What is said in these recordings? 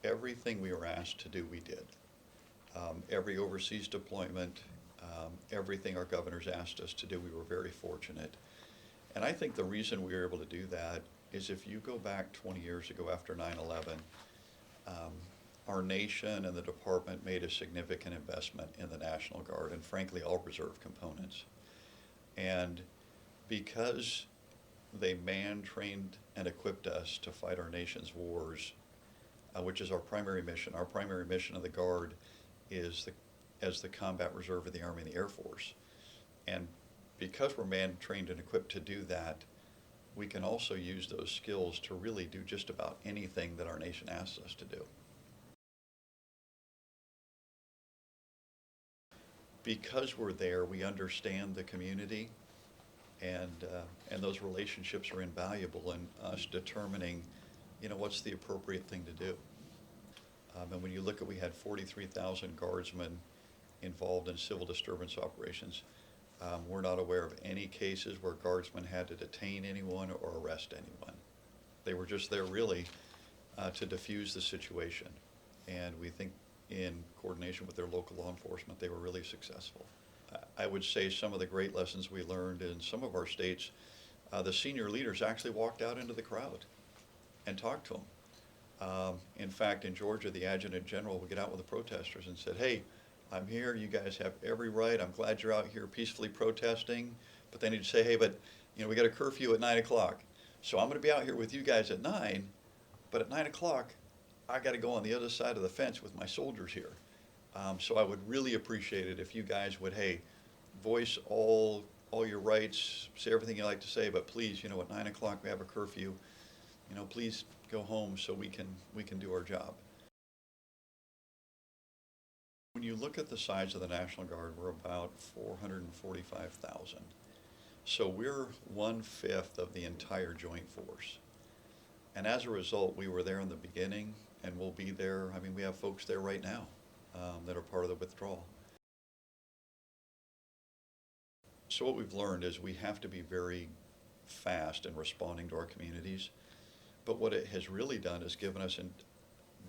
everything we were asked to do, we did. Every overseas deployment, everything our governors asked us to do, we were very fortunate. And I think the reason we were able to do that is if you go back 20 years ago after 9/11, our nation and the department made a significant investment in the National Guard and frankly all reserve components. And because they manned, trained, and equipped us to fight our nation's wars, which is our primary mission. Our primary mission of the Guard is as the combat reserve of the Army and the Air Force. And because we're manned, trained, and equipped to do that, we can also use those skills to really do just about anything that our nation asks us to do. Because we're there, we understand the community, and those relationships are invaluable in us determining, what's the appropriate thing to do. And when you look at, we had 43,000 guardsmen involved in civil disturbance operations. We're not aware of any cases where guardsmen had to detain anyone or arrest anyone. They were just there really to diffuse the situation. And we think in coordination with their local law enforcement, they were really successful. I would say some of the great lessons we learned in some of our states, the senior leaders actually walked out into the crowd and talked to them. In fact, in Georgia, the adjutant general would get out with the protesters and said, "Hey, I'm here, you guys have every right, I'm glad you're out here peacefully protesting," but then he'd say, "Hey, but we got a curfew at 9 o'clock, so I'm gonna be out here with you guys at 9, but at 9 o'clock, I gotta go on the other side of the fence with my soldiers here. So I would really appreciate it if you guys would, hey, voice all your rights, say everything you like to say, but please, at 9 o'clock we have a curfew, please go home so we can do our job." When you look at the size of the National Guard, we're about 445,000. So we're 1/5 of the entire Joint Force. And as a result, we were there in the beginning and we'll be there. I mean, we have folks there right now that are part of the withdrawal. So what we've learned is we have to be very fast in responding to our communities. But what it has really done is given us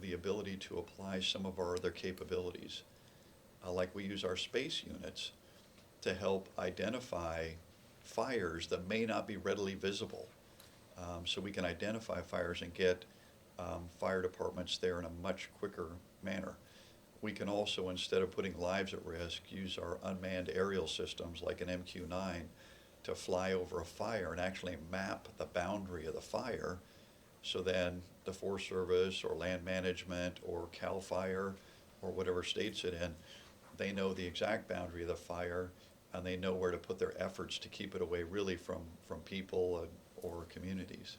the ability to apply some of our other capabilities. Like we use our space units to help identify fires that may not be readily visible. So we can identify fires and get fire departments there in a much quicker manner. We can also, instead of putting lives at risk, use our unmanned aerial systems like an MQ-9 to fly over a fire and actually map the boundary of the fire. So then the Forest Service or Land Management or CAL FIRE or whatever state's it in, they know the exact boundary of the fire and they know where to put their efforts to keep it away really from people or communities.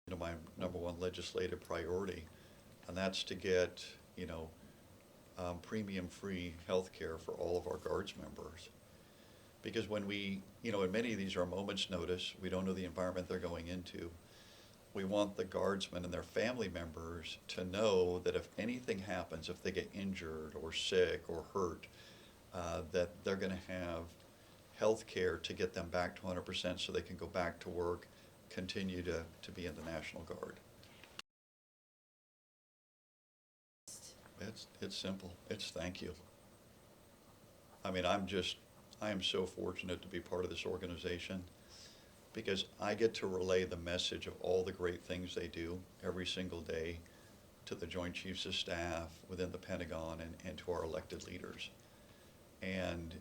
My number one legislative priority, and that's to get, premium-free health care for all of our Guards members. Because when we, and many of these are a moment's notice, we don't know the environment they're going into. We want the Guardsmen and their family members to know that if anything happens, if they get injured or sick or hurt, that they're going to have health care to get them back to 100% so they can go back to work, continue to be in the National Guard. It's simple. It's thank you. I mean, I am so fortunate to be part of this organization because I get to relay the message of all the great things they do every single day to the Joint Chiefs of Staff within the Pentagon and to our elected leaders. And,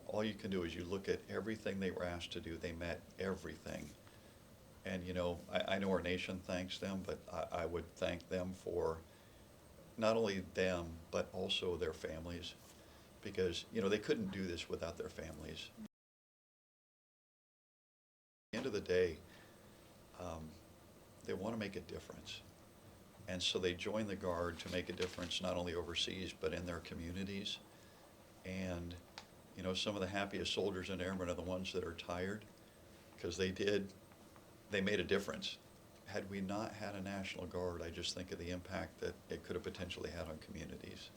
all you can do is you look at everything they were asked to do. They met everything. And, I know our nation thanks them, but I would thank them for not only them, but also their families. Because, they couldn't do this without their families. At the end of the day, they want to make a difference. And so they join the Guard to make a difference not only overseas, but in their communities. And, some of the happiest soldiers and airmen are the ones that are tired because they made a difference. Had we not had a National Guard, I just think of the impact that it could have potentially had on communities.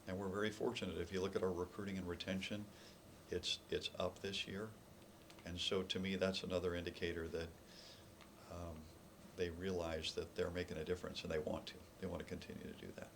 And we're very fortunate. If you look at our recruiting and retention, it's up this year. And so to me, that's another indicator that they realize that they're making a difference and they want to continue to do that.